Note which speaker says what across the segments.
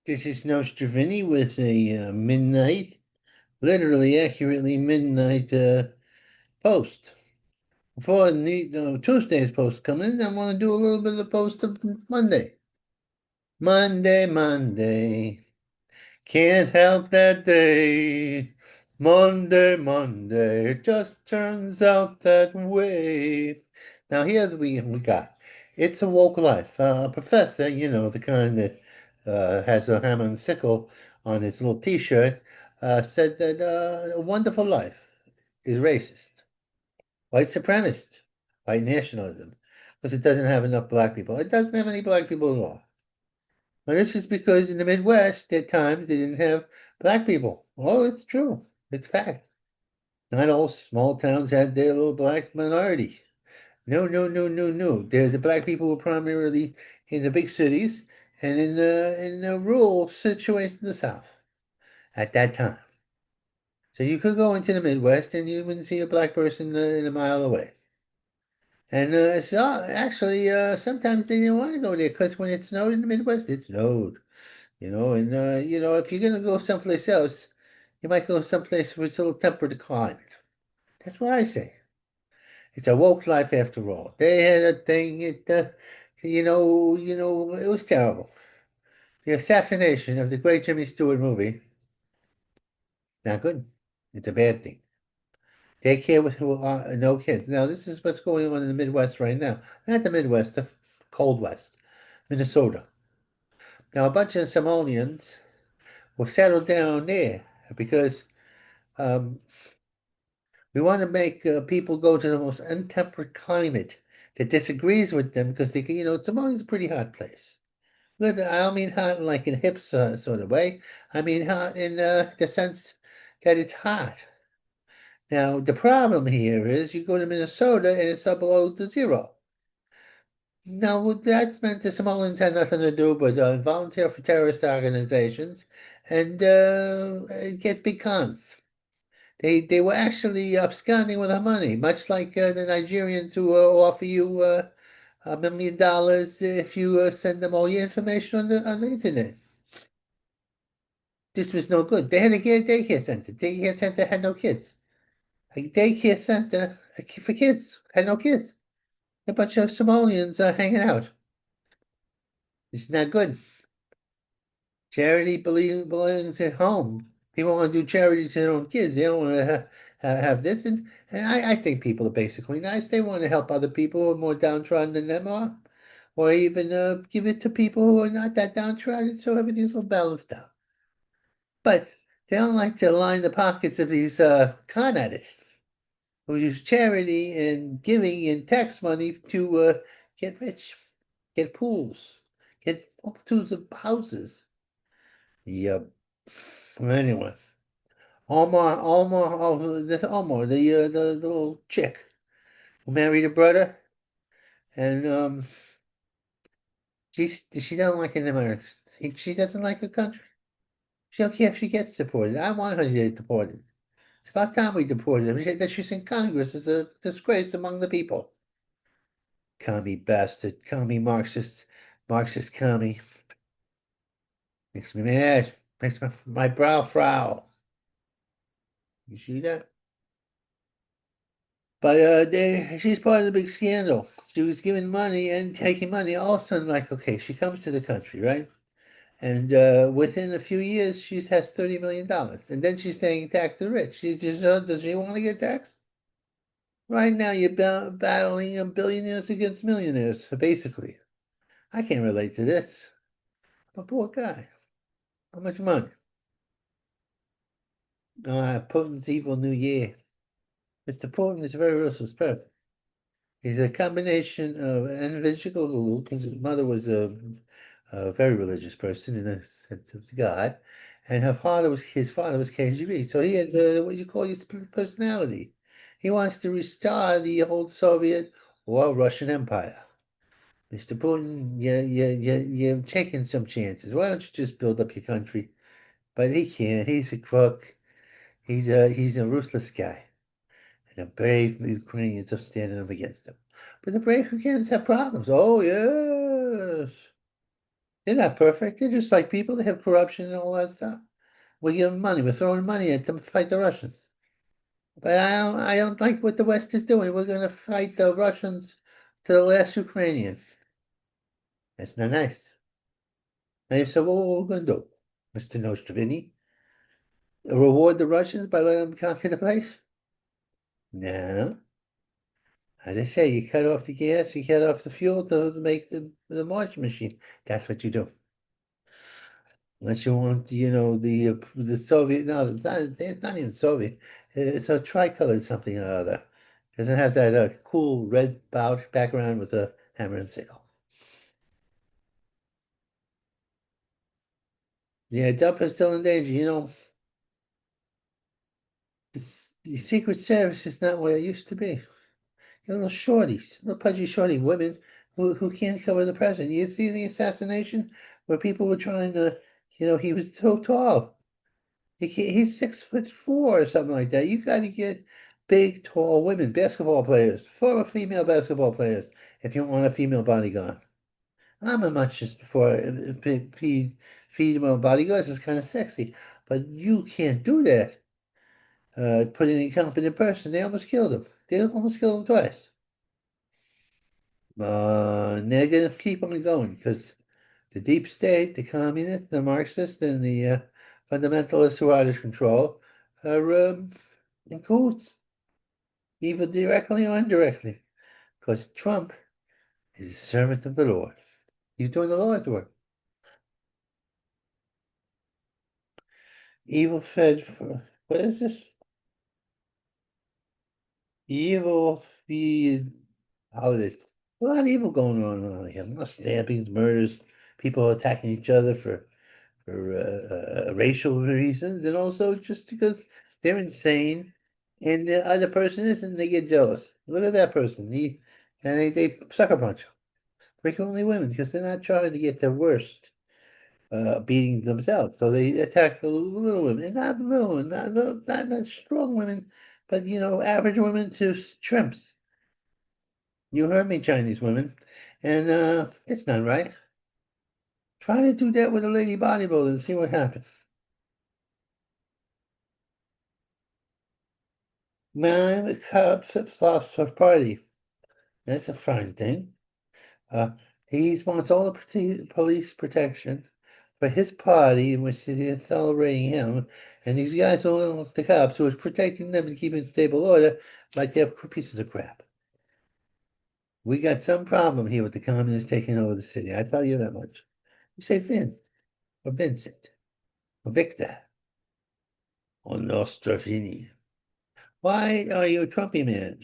Speaker 1: This is Nostrovini with a midnight, literally accurately midnight post. Before Tuesday's post come in, I want to do a little bit of the post of Monday. Monday, Monday. Can't help that day. Monday, Monday. It just turns out that way. Now here's we got. It's a woke life. A professor, the kind that has a hammer and sickle on his little T-shirt, said that a wonderful life is racist, white supremacist, white nationalism, because it doesn't have enough black people. It doesn't have any black people at all. Well, this is because in the Midwest, at times, they didn't have black people. Well, it's true. It's fact. Not all small towns had their little black minority. No, no, no, no, no. The black people were primarily in the big cities and in the rural situations in the South at that time. So you could go into the Midwest and you wouldn't see a black person in a mile away. And actually, sometimes they didn't want to go there because when it snowed in the Midwest, it snowed. If you're gonna go someplace else, you might go someplace where it's a little temperate climate. That's what I say. It's a woke life after all. They had a thing. It was terrible. The assassination of the great Jimmy Stewart movie, not good. It's a bad thing. Daycare with no kids. Now this is what's going on in the Midwest right now. Not the Midwest, the cold West, Minnesota. Now a bunch of Somalians will settle down there because um, we want to make people go to the most untemperate climate that disagrees with them because Somalia's a pretty hot place. But I don't mean hot like in hips sort of way. I mean hot in the sense that it's hot. Now, the problem here is you go to Minnesota and it's up below the zero. Now, that's meant the Somalians had nothing to do but volunteer for terrorist organizations and get big cons. They were actually absconding with our money, much like the Nigerians who offer you $1 million if you send them all your information on the internet. This was no good. They had a daycare center. Daycare center had no kids. A daycare center for kids had no kids. A bunch of Somalians hanging out. It's not good. Charity belongs at home. People want to do charity to their own kids. They don't want to have this. And I think people are basically nice. They want to help other people who are more downtrodden than them are, or even give it to people who are not that downtrodden, so everything's all balanced out. But they don't like to line the pockets of these con artists who use charity and giving and tax money to get rich, get pools, get multitudes of houses. Yep. Well, anyway, Omar, the little chick who married a brother, and she don't like an American. She doesn't like her country. She don't care if she gets deported. I want her to get deported. It's about time we deported her. That she's in Congress is a disgrace among the people. Commie bastard, commie Marxist commie. Makes me mad. Makes my brow frown. You see that? But she's part of the big scandal. She was giving money and taking money. All of a sudden, like, okay, she comes to the country, right? And within a few years, she has $30 million, and then she's paying tax to the rich. She just does she want to get taxed? Right now, you're battling billionaires against millionaires, basically. I can't relate to this. I'm a poor guy. How much money? Putin's evil new year. Mr. Putin is very ruthless person. He's a combination of an evangelical, because his mother was a very religious person in a sense of God, and his father was KGB. So he has what you call his personality. He wants to restore the old Soviet or Russian Empire. Mr. Putin, you're taking some chances. Why don't you just build up your country? But he can't. He's a crook. He's a ruthless guy. And the brave Ukrainians are standing up against him. But the brave Ukrainians have problems. Oh, yes. They're not perfect. They're just like people. They have corruption and all that stuff. We give them money. We're throwing money at them to fight the Russians. But I don't like what the West is doing. We're going to fight the Russians to the last Ukrainian. That's not nice. And said, well, what are we going to do, Mr. Nostrovini? Reward the Russians by letting them conquer the place? No. As I say, you cut off the gas, you cut off the fuel to make the marching machine. That's what you do. Unless you want, the Soviet. No, it's not even Soviet. It's a tricolored something or other. Doesn't have that cool red background with a hammer and sickle. Yeah, Dump is still in danger. The Secret Service is not what it used to be. Little shorties, little pudgy shorty women who can't cover the president. You see the assassination where people were trying to, he was so tall. He's 6'4" or something like that. You got to get big, tall women, basketball players, former female basketball players, if you want a female bodyguard. I'm a much just before female bodyguards is kind of sexy, but you can't do that. Put in a competent person. They almost killed him. They almost killed him twice. They're going to keep on going because the deep state, the communists, the Marxists, and the fundamentalists who are out of control are in cahoots, either directly or indirectly. Because Trump is a servant of the Lord. He's doing the Lord's work. Evil fed for, what is this? Evil feed holidays. A lot of evil going on around here. A lot of stabbings, murders, people attacking each other for racial reasons, and also just because they're insane, and the other person isn't, they get jealous. Look at that person. And they sucker punch. Frequently women, because they're not trying to get the worst beating themselves. So they attack the little women, and not little women, not strong women, but average women to shrimps. You heard me, Chinese women, and it's not right. Try to do that with a lady bodybuilder and see what happens. Man, the cop flip-flops for party. That's a fine thing. Uh, he wants all the police protection for his party, in which he is celebrating him, and these guys are the cops who is protecting them and keeping stable order like they're pieces of crap. We got some problem here with the communists taking over the city. I tell you that much. You say Vin, or Vincent, or Victor, or Nostrovini. Why are you a Trumpy man?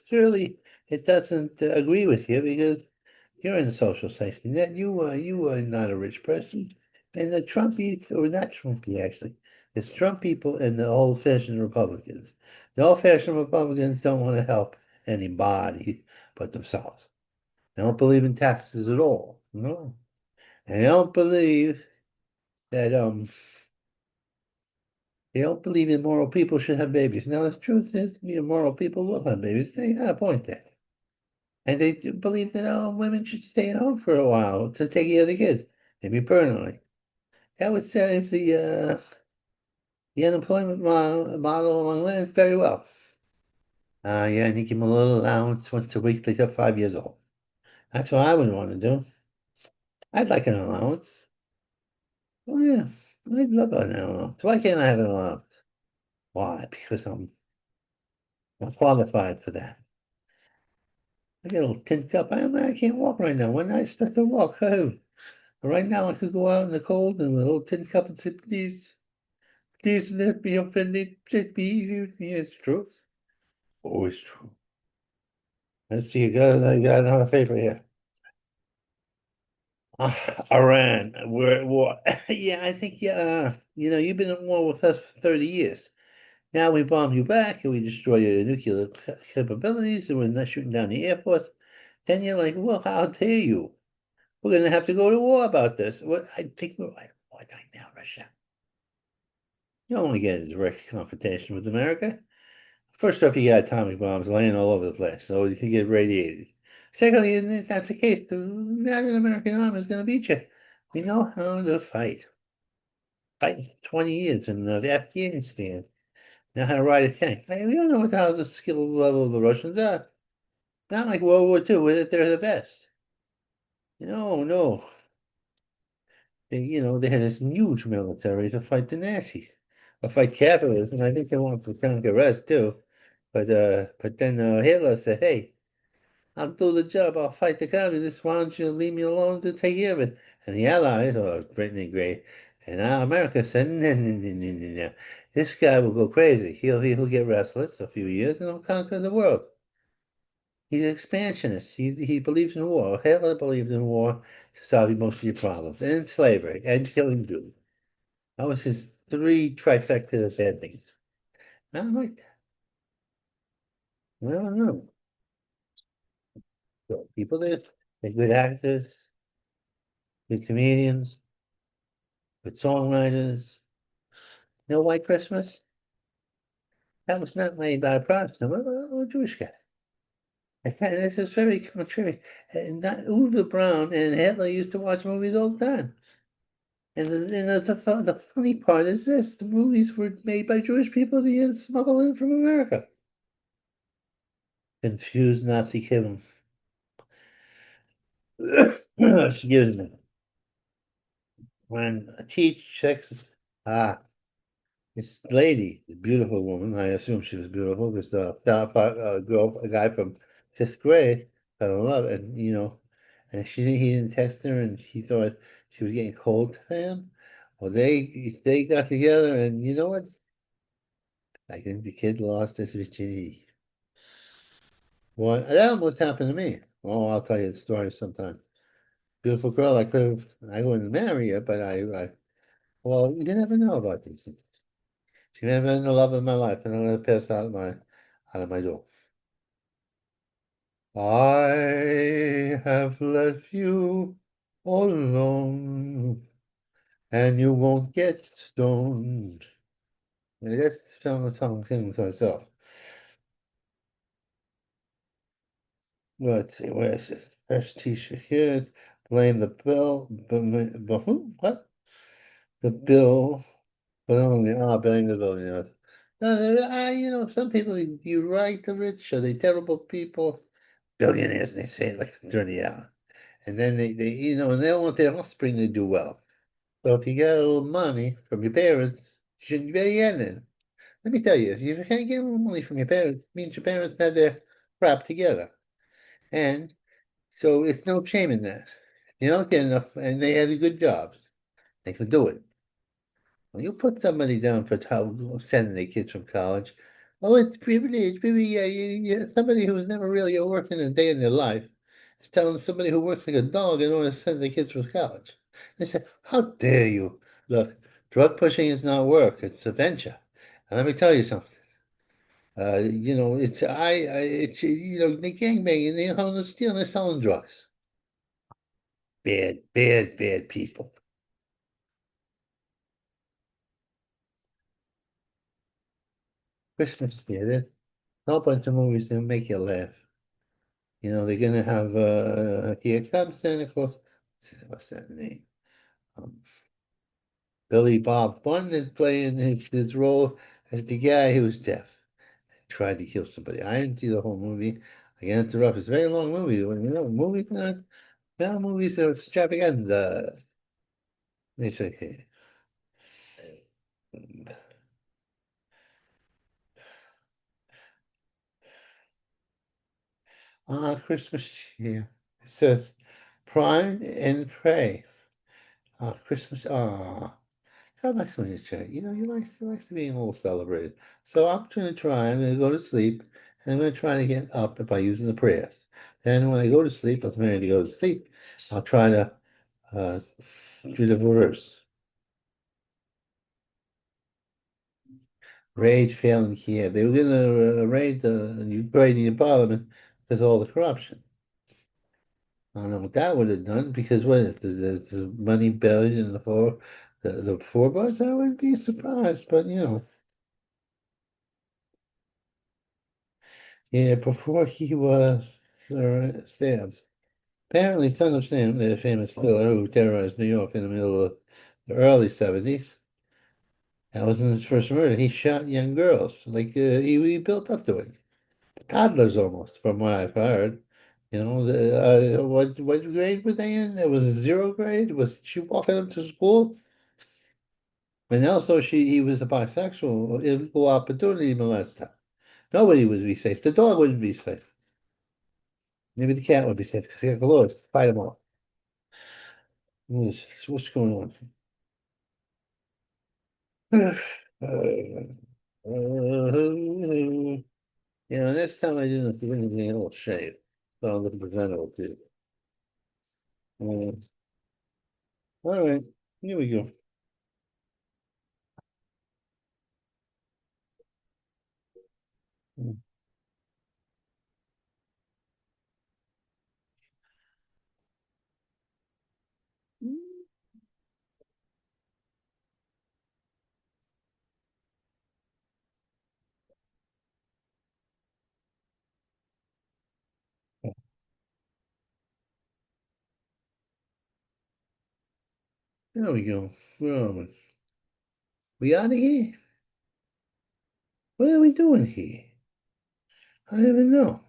Speaker 1: Surely it doesn't agree with you because you're in the social safety net. You are not a rich person. And the Trumpies, or not Trumpy actually, it's Trump people and the old-fashioned Republicans. The old-fashioned Republicans don't want to help anybody but themselves. They don't believe in taxes at all. No. And that they don't believe immoral people should have babies. Now the truth is immoral people will have babies. They got a point there. And they do believe that women should stay at home for a while to take care of the kids, maybe permanently. That would save the unemployment model among women very well. Yeah, and you give them a little allowance once a week till they're 5 years old. That's what I would want to do. I'd like an allowance. Oh yeah, I'd love an allowance. Why can't I have an allowance? Why? Because I'm qualified for that. I get a little tin cup. I can't walk right now. When I start to walk, oh, right now I could go out in the cold and with a little tin cup and say, please let me offended. Let me eat you. Yeah, it's true. Always true. Let's see, I got another paper here. Iran, we're at war. Yeah, I think, yeah, you've been at war with us for 30 years. Now we bomb you back and we destroy your nuclear capabilities and we're not shooting down the Air Force. Then you're like, well, how dare you? We're going to have to go to war about this. Well, I think we're at war right now, Russia. You don't want to get a direct confrontation with America. First off, you got atomic bombs laying all over the place, so you can get radiated. Secondly, if that's the case, the American army is going to beat you. We know how to fight. Fight for 20 years in Afghanistan. Know how to ride a tank. I mean, we don't know what how the skill level of the Russians are. Not like World War II, where they're the best. No, no. They had this huge military to fight the Nazis, or fight capitalism. I think they wanted to conquer us too. But then Hitler said, "Hey, I'll do the job. I'll fight the communists. Why don't you leave me alone to take care of it?" And the Allies, or Britain and Great, and now America said, "No, no, no, no, no, no. This guy will go crazy. He'll get restless a few years and he'll conquer the world." He's an expansionist. He believes in war. Hitler believed in war to solve most of your problems, and slavery, and killing Jews. That was his three trifecta of bad things. I don't like that. I don't know. So people they're good actors, good comedians, good songwriters. You know, White Christmas? That was not made by a Protestant, but a Jewish guy. This is very contrary. And that Uwe Braun and Hitler used to watch movies all the time. And the funny part is this: the movies were made by Jewish people to get smuggled in from America. Confused Nazi Kevin. Excuse me. When a teach checks, ah, this lady, a beautiful woman, I assume she was beautiful because a guy from fifth grade fell in love, and and he didn't text her, and he thought she was getting cold to him. Well, they got together, and you know what? I think the kid lost his virginity. Well, that almost happened to me. Oh, I'll tell you the story sometime. Beautiful girl, I wouldn't marry her, but well, you never know about these things. She may have been the love of my life, and I'm gonna pass out of my door. I have left you all alone, and you won't get stoned. And that's song singing to herself. Let's see, where's this? First t-shirt here. Blame the bill. What? The bill. But only, blame the bill, some people, you right, the rich, are they terrible people? Billionaires, and they say it like 30 hours. And then and they don't want their offspring to do well. So if you get a little money from your parents, you shouldn't be getting it. Let me tell you, if you can't get a little money from your parents, it means your parents had their crap together. And so it's no shame in that. You don't get enough, and they had good jobs. They could do it. When you put somebody down for sending their kids from college, oh, it's privilege, privilege. Yeah. Somebody who's never really worked in a day in their life is telling somebody who works like a dog in order to send their kids from college. They say, "How dare you? Look, drug pushing is not work; it's a venture." And let me tell you something. They gangbanging, they're on the stealing, they're selling drugs. Bad, bad, bad people. Christmas, yeah, there's a whole bunch of movies that make you laugh. They're gonna have Here Comes Santa Claus. What's that name? Um, Billy Bob Thornton is playing his role as the guy who was deaf and tried to kill somebody. I didn't see the whole movie. I got interrupted. It's a very long movie. Movies now movies are extravaganza. It's okay. Christmas here. It says Prime and Pray. Christmas. God likes when you chat. He likes to be a little celebrated. So I'm going to try. I'm going to go to sleep, and I'm going to try to get up by using the prayers. Then when I go to sleep, I'm ready to go to sleep. I'll try to uh, do the verse. Rage, failing Kiev. They were going to raid the Ukrainian parliament because of all the corruption. I don't know what that would have done because what is the money buried in the floorboards? I wouldn't be surprised, but yeah, before he was stabbed. Apparently, Son of Sam, the famous killer who terrorized New York in the middle of the early 70s, that wasn't his first murder. He shot young girls. Like, he built up to it. Toddlers almost, from what I've heard. What grade were they in? It was a zero grade? Was she walking up to school? And also he was a bisexual, equal opportunity molester. Nobody would be safe. The dog wouldn't be safe. Maybe the cat would be safe because he got claws. Fight them all. What's going on? Next time I do this, I'm going to get a little shave. So I'll look presentable too. All right, here we go. There we go. Where are we? We out of here? What are we doing here? I don't even know.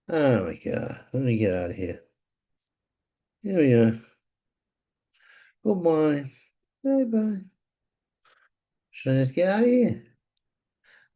Speaker 1: Oh my God. Let me get out of here. Here we are. Goodbye. Bye bye. Should I just get out of here?